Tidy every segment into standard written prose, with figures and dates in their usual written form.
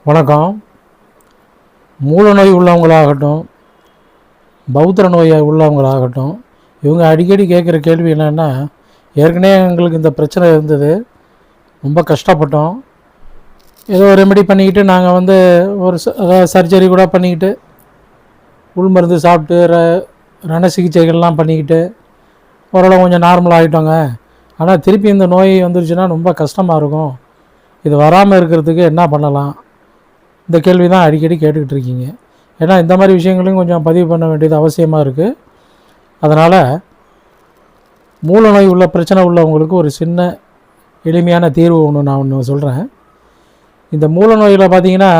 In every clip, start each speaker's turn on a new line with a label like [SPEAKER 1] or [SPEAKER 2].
[SPEAKER 1] வணக்கம். மூல நோய் உள்ளவங்களாகட்டும், பௌத்திர நோய் உள்ளவங்களாகட்டும், இவங்க அடிக்கடி கேட்குற கேள்வி என்னென்னா, ஏற்கனவே எங்களுக்கு இந்த பிரச்சனை இருந்தது, ரொம்ப கஷ்டப்பட்டோம். ஏதோ ரெமெடி பண்ணிக்கிட்டு நாங்கள் ஒரு அதாவது சர்ஜரி கூட பண்ணிக்கிட்டு உள் மருந்து சாப்பிட்டு ரண சிகிச்சைகள்லாம் பண்ணிக்கிட்டு ஓரளவு கொஞ்சம் நார்மல் ஆகிட்டோங்க. ஆனால் திருப்பி இந்த நோய் வந்துருச்சுன்னா ரொம்ப கஷ்டமாக இருக்கும். இது வராமல் இருக்கிறதுக்கு என்ன பண்ணலாம்? இந்த கேள்வி தான் அடிக்கடி கேட்டுக்கிட்டு இருக்கீங்க. ஏன்னா இந்த மாதிரி விஷயங்களையும் கொஞ்சம் பதிவு பண்ண வேண்டியது அவசியமாக இருக்குது. அதனால் மூல நோய் உள்ள பிரச்சனை உள்ளவங்களுக்கு ஒரு சின்ன எளிமையான தீர்வு நான் சொல்கிறேன். இந்த மூல நோயில் பார்த்திங்கன்னா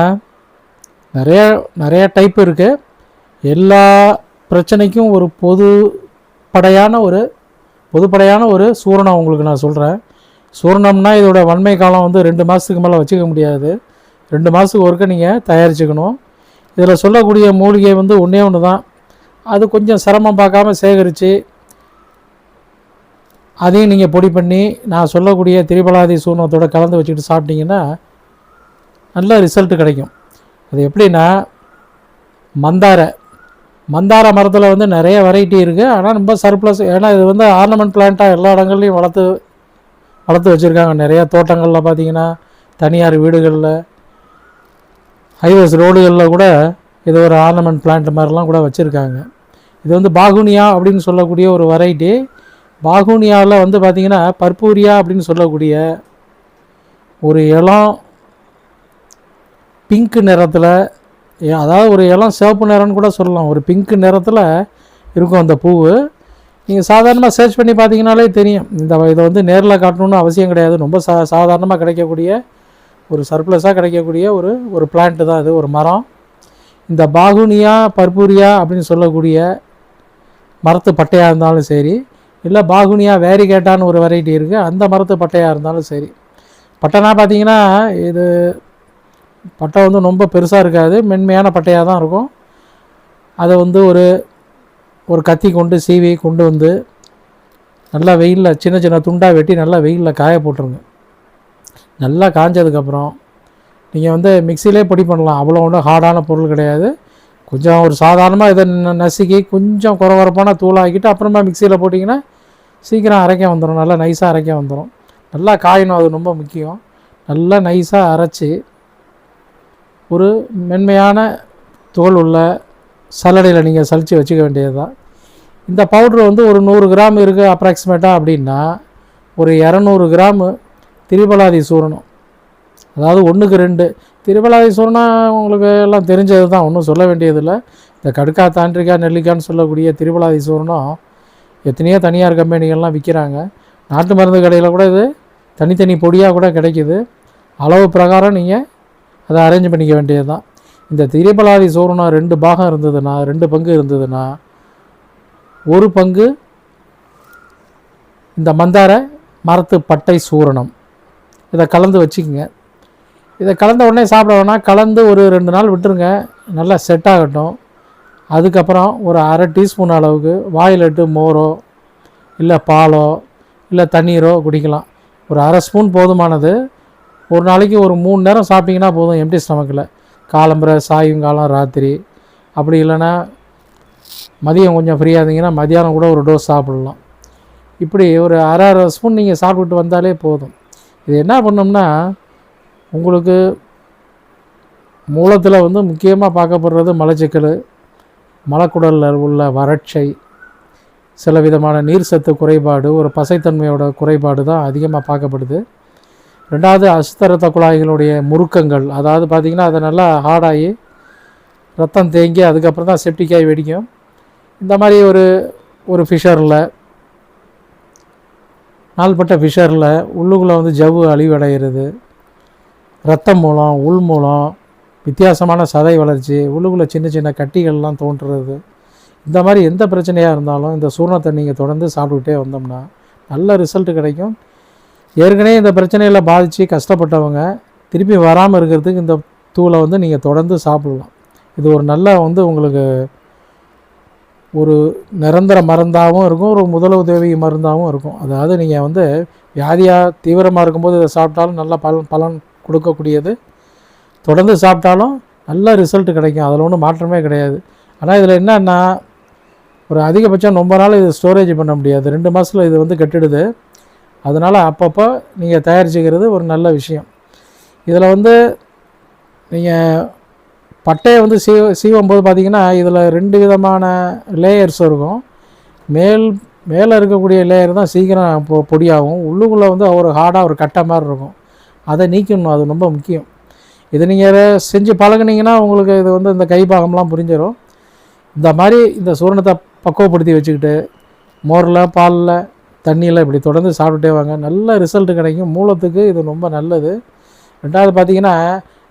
[SPEAKER 1] நிறைய டைப் இருக்குது. எல்லா பிரச்சனைக்கும் ஒரு பொதுப்படையான ஒரு சூரணம் உங்களுக்கு நான் சொல்கிறேன். சூரணம்னா இதோட வன்மை காலம் 2 மாதத்துக்கு மேலே வச்சுக்க முடியாது. 2 மாதத்துக்கு ஒருக்க நீங்கள் தயாரிச்சுக்கணும். இதில் சொல்லக்கூடிய மூலிகை ஒன்றே ஒன்று தான். அது கொஞ்சம் சிரமம் பார்க்காம சேகரித்து அதையும் நீங்கள் பொடி பண்ணி நான் சொல்லக்கூடிய திரிபலாதி சூர்ணத்தோடு கலந்து வச்சுக்கிட்டு சாப்பிட்டிங்கன்னா நல்ல ரிசல்ட்டு கிடைக்கும். அது எப்படின்னா, மந்தார மரத்தில் நிறைய வெரைட்டி இருக்குது. ஆனால் ரொம்ப சர்ப்ளஸ். ஏன்னா இது ஆர்னமெண்ட் பிளான்ட்டாக எல்லா இடங்கள்லையும் வளர்த்து வச்சுருக்காங்க. நிறைய தோட்டங்களில் பார்த்திங்கன்னா, தனியார் வீடுகளில், ஹைவேஸ் ரோடுகளில் கூட இது ஒரு ஆர்னமெண்ட் பிளான்ட் மாதிரிலாம் கூட வச்சுருக்காங்க. இது பாகுனியா அப்படின்னு சொல்லக்கூடிய ஒரு வெரைட்டி. பாகுனியாவில் பார்த்திங்கன்னா பர்பூரியா அப்படின்னு சொல்லக்கூடிய ஒரு இளம் பிங்க் நிறத்தில், அதாவது ஒரு இளம் சிவப்பு நிறம்னு கூட சொல்லலாம், ஒரு பிங்க் நிறத்தில் இருக்கும் அந்த பூவு. நீங்கள் சாதாரணமாக சர்ச் பண்ணி பார்த்தீங்கனாலே தெரியும். இதை நேரில் காட்டணுன்னு அவசியம் கிடையாது. ரொம்ப சாதாரணமாக கிடைக்கக்கூடிய ஒரு சர்ப்ளஸாக கிடைக்கக்கூடிய ஒரு பிளான்ட்டு தான் இது, ஒரு மரம். இந்த பாகுனியா பர்பூரியா அப்படின்னு சொல்லக்கூடிய மரத்து பட்டையாக இருந்தாலும் சரி, இல்லை பாகுனியா வேரிகேட்டான்னு ஒரு வெரைட்டி இருக்குது, அந்த மரத்து பட்டையாக இருந்தாலும் சரி. பட்டைனா பார்த்திங்கன்னா இது பட்டை ரொம்ப பெருசாக இருக்காது, மென்மையான பட்டையாக தான் இருக்கும். அதை ஒரு கத்தி கொண்டு சீவி கொண்டு நல்லா வெயிலில் சின்ன சின்ன துண்டாக வெட்டி நல்லா வெயிலில் காய போட்டுருங்க. நல்லா காஞ்சதுக்கப்புறம் நீங்கள் மிக்சிலே பொடி பண்ணலாம். அவ்வளோ ஒன்றும் ஹார்டான பொருள் கிடையாது. கொஞ்சம் ஒரு சாதாரணமாக இதை நசுக்கி கொஞ்சம் குறப்பான தூளாகிட்டு அப்புறமா மிக்சியில் போட்டிங்கன்னா சீக்கிரம் அரைக்க வந்துடும். நல்லா நைஸாக அரைக்க வந்துடும். நல்லா காயணும், அது ரொம்ப முக்கியம். நல்லா நைஸாக அரைச்சி ஒரு மென்மையான தோல் உள்ள சல்லடையில் நீங்கள் சலித்து வச்சுக்க வேண்டியது தான். இந்த பவுட்ரு ஒரு 100 கிராம் இருக்குது அப்ராக்சிமேட்டாக அப்படின்னா, ஒரு 200 கிராமு திரிபலாதி சூரணம், அதாவது 1க்கு 2 திரிபலாதி சூரணம் உங்களுக்கு எல்லாம் தெரிஞ்சது தான், ஒன்றும் சொல்ல வேண்டியதில்லை. இந்த கடுக்கா தாண்டிக்காய் நெல்லிக்காய்னு சொல்லக்கூடிய திரிபலாதி சூரணம் எத்தனையோ தனியார் கம்பெனிகள்லாம் விற்கிறாங்க. நாட்டு மருந்து கடையில் கூட இது தனித்தனி பொடியாக கூட கிடைக்கிது. அளவு பிரகாரம் நீங்கள் அதை அரேஞ்ச் பண்ணிக்க வேண்டியது தான். இந்த திரிபலாதி சூரணம் 2 பாகம் இருந்ததுன்னா, 2 பங்கு இருந்ததுன்னா, 1 பங்கு இந்த மந்தார மரத்து பட்டை சூரணம், இதை கலந்து வச்சுக்கோங்க. இதை கலந்த உடனே சாப்பிட வேணாம், கலந்து ஒரு 2 நாள் விட்டுருங்க, நல்லா செட் ஆகட்டும். அதுக்கப்புறம் ஒரு அரை டீஸ்பூன் அளவுக்கு வாயிலிட்டு மோரோ இல்லை பாலோ இல்லை தண்ணீரோ குடிக்கலாம். ஒரு அரை ஸ்பூன் போதுமானது. ஒரு நாளைக்கு ஒரு 3 நேரம் சாப்பிட்டிங்கன்னா போதும், எம்டி ஸ்டமக்கில். காலம்பரை, சாயங்காலம், ராத்திரி. அப்படி இல்லைன்னா மதியம் கொஞ்சம் ஃப்ரீயாக இருந்தீங்கன்னா மதியானம் கூட ஒரு டோஸ் சாப்பிட்லாம். இப்படி ஒரு அரை ஸ்பூன் நீங்கள் சாப்பிட்டுட்டு வந்தாலே போதும். இது என்ன பண்ணோம்னா, உங்களுக்கு மூலத்தில் முக்கியமாக பார்க்கப்படுறது மலச்சிக்கல், மலக்குடலில் உள்ள வறட்சை, சில விதமான நீர் சத்து குறைபாடு, ஒரு பசைத்தன்மையோட குறைபாடு தான் அதிகமாக பார்க்கப்படுது. 2வது அசுத்தரத்த குழாய்களுடைய முறுக்கங்கள், அதாவது பார்த்திங்கன்னா அதை நல்லா ஹார்டாகி ரத்தம் தேங்கி அதுக்கப்புறம் தான் செப்டிக்காய் வெடிக்கும். இந்த மாதிரி ஒரு ஃபிஷரில், நாள்பட்ட ஃபிஷரில் உள்ளுக்குள்ளே ஜவ்வு அழிவடைகிறது, ரத்தம் மூலம் உள் மூலம் வித்தியாசமான சதை வளர்ச்சி, உள்ளுக்குள்ளே சின்ன சின்ன கட்டிகள்லாம் தோன்றுறது, இந்த மாதிரி எந்த பிரச்சனையாக இருந்தாலும் இந்த சூரணத்தை நீங்கள் தொடர்ந்து சாப்பிட்டுக்கிட்டே வந்தோம்னா நல்ல ரிசல்ட்டு கிடைக்கும். ஏற்கனவே இந்த பிரச்சனையில் பாதித்து கஷ்டப்பட்டவங்க திருப்பி வராமல் இருக்கிறதுக்கு இந்த தூளை நீங்கள் தொடர்ந்து சாப்பிடலாம். இது ஒரு நல்ல உங்களுக்கு ஒரு நிரந்தர மருந்தாகவும் இருக்கும், ஒரு முதலுதவி மருந்தாகவும் இருக்கும். அதாவது நீங்கள் வியாதியாக தீவிரமாக இருக்கும்போது இதை சாப்பிட்டாலும் நல்ல பலன் கொடுக்கக்கூடியது. தொடர்ந்து சாப்பிட்டாலும் நல்ல ரிசல்ட் கிடைக்கும், அதில் ஒன்றும் மாற்றமே கிடையாது. ஆனால் இதில் என்னன்னா, ஒரு அதிகபட்சம் ரொம்ப நாள் இது ஸ்டோரேஜ் பண்ண முடியாது, 2 மாதத்தில் இது வந்து கெட்டுடுது. அதனால் அப்பப்போ நீங்கள் தயாரிச்சுக்கிறது ஒரு நல்ல விஷயம். இதில் வந்து நீங்கள் பட்டையை வந்து சீவும் போது பார்த்திங்கன்னா இதில் 2 விதமான லேயர்ஸ் இருக்கும். மேலே இருக்கக்கூடிய லேயர் தான் சீக்கிரம் பொடியாகும். உள்ளுக்குள்ளே வந்து ஒரு ஹார்டாக ஒரு கட்டை மாதிரி இருக்கும், அதை நீக்கணும், அது ரொம்ப முக்கியம். இதை நீங்கள் செஞ்சு பழகுனீங்கன்னா உங்களுக்கு இது வந்து இந்த கைப்பாகம்லாம் புரிஞ்சிடும். இந்த மாதிரி இந்த சூரணத்தை பக்குவப்படுத்தி வச்சுக்கிட்டு மோரில், பாலில், தண்ணியில் இப்படி தொடர்ந்து சாப்பிட்டுட்டே வாங்க, நல்ல ரிசல்ட்டு கிடைக்கும். மூலத்துக்கு இது ரொம்ப நல்லது. ரெண்டாவது பார்த்திங்கன்னா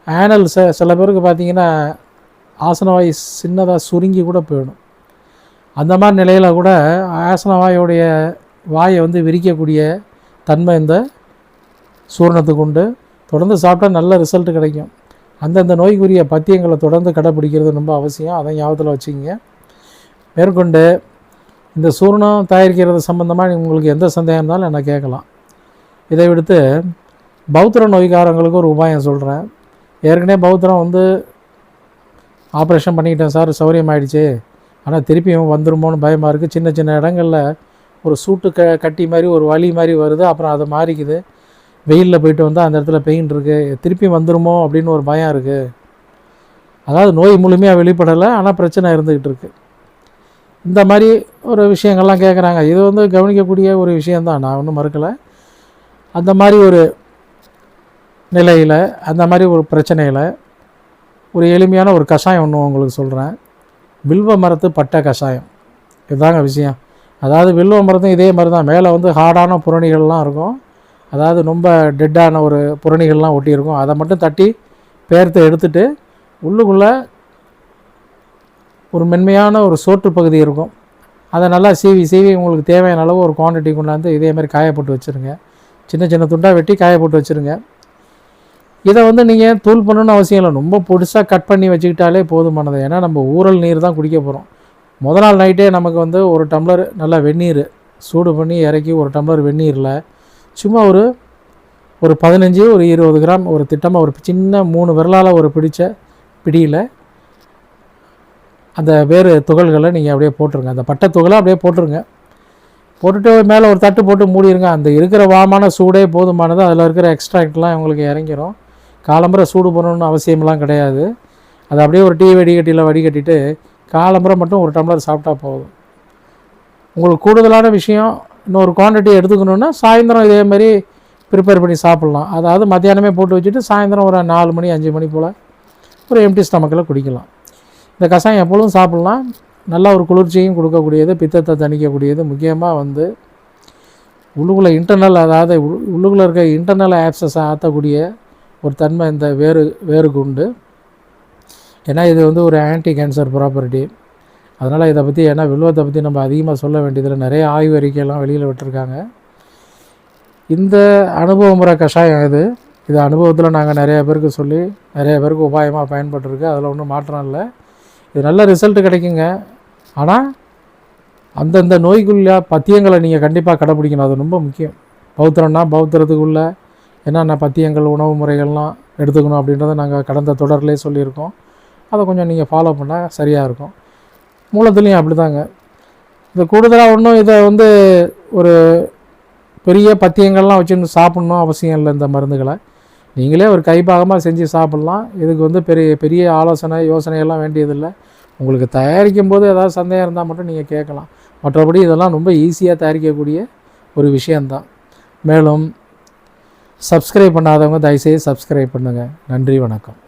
[SPEAKER 1] ஆனல் சில பேருக்கு பார்த்திங்கன்னா ஆசனவாய் சின்னதாக சுருங்கி கூட போயிடும். அந்த மாதிரி நிலையில் கூட ஆசனவாயோடைய வாயை வந்து விரிக்கக்கூடிய தன்மை இந்த சூரணத்துக்கு உண்டு. தொடர்ந்து சாப்பிட்டா நல்ல ரிசல்ட்டு கிடைக்கும். அந்தந்த நோய்க்குரிய பத்தியங்களை தொடர்ந்து கடைப்பிடிக்கிறது ரொம்ப அவசியம், அதை ஞாபகத்தில் வச்சுக்கிங்க. மேற்கொண்டு இந்த சூரணம் தயாரிக்கிறது சம்மந்தமாக உங்களுக்கு எந்த சந்தேகம் இருந்தாலும் என்ன கேட்கலாம். இதை விடுத்து பௌத்திர நோய்க்காரங்களுக்கு ஒரு உபாயம் சொல்கிறேன். ஏற்கனவே பௌத்திரம் வந்து ஆப்ரேஷன் பண்ணிக்கிட்டேன் சார், சௌரியம் ஆகிடுச்சு, ஆனால் திருப்பியும் வந்துருமோன்னு பயமாக இருக்குது. சின்ன சின்ன இடங்களில் ஒரு சூட்டு கட்டி மாதிரி ஒரு வலி மாதிரி வருது, அப்புறம் அது மாறிக்குது. வெயிலில் போயிட்டு வந்தால் அந்த இடத்துல பெயின் இருக்குது, திருப்பி வந்துருமோ அப்படின்னு ஒரு பயம் இருக்குது. அதாவது நோய் முழுமையாக வெளிப்படலை, ஆனால் பிரச்சனை இருந்துக்கிட்டு இருக்குது. இந்த மாதிரி ஒரு விஷயங்கள்லாம் கேட்குறாங்க. இது வந்து கவனிக்கக்கூடிய ஒரு விஷயந்தான், நான் ஒன்றும் மறுக்கலை. அந்த மாதிரி ஒரு நிலையில், அந்த மாதிரி ஒரு பிரச்சனையில் ஒரு எளிமையான ஒரு கஷாயம் ஒன்று உங்களுக்கு சொல்கிறேன். வில்வ மரத்து பட்டை கஷாயம், இதுதாங்க விஷயம். அதாவது வில்வ மரத்தும் இதே மாதிரி தான், மேலே வந்து ஹார்டான புரணிகள்லாம் இருக்கும், அதாவது ரொம்ப டெட்டான ஒரு புரணிகள்லாம் ஒட்டியிருக்கும். அதை மட்டும் தட்டி பேர்த்து எடுத்துட்டு உள்ளுக்குள்ளே ஒரு மென்மையான ஒரு சோற்று பகுதி இருக்கும், அதை நல்லா சீவி உங்களுக்கு தேவையான அளவு ஒரு குவான்டிட்டி கொண்டாந்து இதேமாதிரி காயப்போட்டு வச்சுருங்க. சின்ன சின்ன துண்டாக வெட்டி காயப்போட்டு வச்சுருங்க. இதை வந்து நீங்கள் தூள் பண்ணணும்னு அவசியம் இல்லை, ரொம்ப பொடிசாக கட் பண்ணி வச்சுக்கிட்டாலே போதுமானது. ஏன்னா நம்ம ஊறல் நீர் தான் குடிக்க போகிறோம். முதல் நாள் நைட்டே நமக்கு வந்து ஒரு டம்ளர் நல்லா வெந்நீர் சூடு பண்ணி இறக்கி, ஒரு டம்ளர் வெந்நீரில் சும்மா ஒரு 15 ஒரு 20 கிராம் ஒரு திட்டமாக ஒரு சின்ன 3 விரலால் ஒரு பிடிச்ச பிடியில் அந்த வேறு துகள்களை நீங்கள் அப்படியே போட்டுருங்க. அந்த பட்டை துகளை அப்படியே போட்டுருங்க. போட்டுட்டு மேலே ஒரு தட்டு போட்டு மூடிடுங்க. அந்த இருக்கிற வாமான சூடே போதுமானது, அதில் இருக்கிற எக்ஸ்ட்ராக்ட்லாம் உங்களுக்கு இறங்கிடும். காலம்பரை சூடு பண்ணணும்னு அவசியமெல்லாம் கிடையாது. அதை அப்படியே ஒரு டீ வடிகட்டியில் வடிகட்டிட்டு காலம்பரை மட்டும் ஒரு டம்ளர் சாப்பிட்டா போதும். உங்களுக்கு கூடுதலான விஷயம் இன்னொரு குவான்டிட்டி எடுத்துக்கணுன்னா சாயந்தரம் இதேமாதிரி ப்ரிப்பேர் பண்ணி சாப்பிட்லாம். அதாவது மத்தியானமே போட்டு வச்சுட்டு சாயந்தரம் ஒரு 4 மணி 5 மணி போல் ஒரு எம்டி ஸ்டமக்கில் குடிக்கலாம். இந்த கஷாயம் எப்பொழுதும் சாப்பிட்லாம். நல்லா ஒரு குளிர்ச்சியும் கொடுக்கக்கூடியது, பித்தத்தை தணிக்கக்கூடியது. முக்கியமாக வந்து உள்ளுக்குள்ளே இன்டர்னல், அதாவது உள்ளுக்குள்ளே இருக்க இன்டர்னல் ஆப்சஸை ஆற்றக்கூடிய ஒரு தன்மை இந்த வேருக்கு உண்டு. ஏன்னா இது வந்து ஒரு ஆன்டி கேன்சர் ப்ராப்பர்ட்டி. அதனால் இதை பற்றி, ஏன்னா வில்வத்தை பற்றி நம்ம அதிகமாக சொல்ல வேண்டியதில்லை, நிறைய ஆய்வு அறிக்கையெல்லாம் வெளியில் விட்டுருக்காங்க. இந்த அனுபவ முறை கஷாயம் இது அனுபவத்தில் நாங்கள் நிறைய பேருக்கு சொல்லி நிறைய பேருக்கு உபாயமாக பயன்பட்டுருக்கு, அதில் ஒன்றும் மாற்றம் இல்லை. இது நல்ல ரிசல்ட்டு கிடைக்குங்க. ஆனால் அந்தந்த நோய்க்குள்ள பத்தியங்களை நீங்கள் கண்டிப்பாக கடைப்பிடிக்கணும், அது ரொம்ப முக்கியம். பௌத்திரம்னா பௌத்திரத்துக்குள்ள என்னென்ன பத்தியங்கள், உணவு முறைகள்லாம் எடுத்துக்கணும் அப்படின்றத நாங்கள் கடந்த தொடர்லேயே சொல்லியிருக்கோம். அதை கொஞ்சம் நீங்கள் ஃபாலோ பண்ணால் சரியாக இருக்கும். மூலத்துலேயும் அப்படி தாங்க. இது கூடுதலாக ஒன்றும் இதை வந்து ஒரு பெரிய பத்தியங்கள்லாம் வச்சுன்னு சாப்பிட்ணும் அவசியம் இல்லை. இந்த மருந்துகளை நீங்களே ஒரு கைப்பாகமாக செஞ்சு சாப்பிட்லாம். இதுக்கு வந்து பெரிய ஆலோசனை யோசனையெல்லாம் வேண்டியதில்லை. உங்களுக்கு தயாரிக்கும் போது ஏதாவது சந்தேகம் இருந்தால் மட்டும் நீங்கள் கேட்கலாம். மற்றபடி இதெல்லாம் ரொம்ப ஈஸியாக தயாரிக்கக்கூடிய ஒரு விஷயந்தான். மேலும் சப்ஸ்கிரைப் பண்ணாதவங்க தயவுசெய்து சப்ஸ்கிரைப் பண்ணுங்கள். நன்றி, வணக்கம்.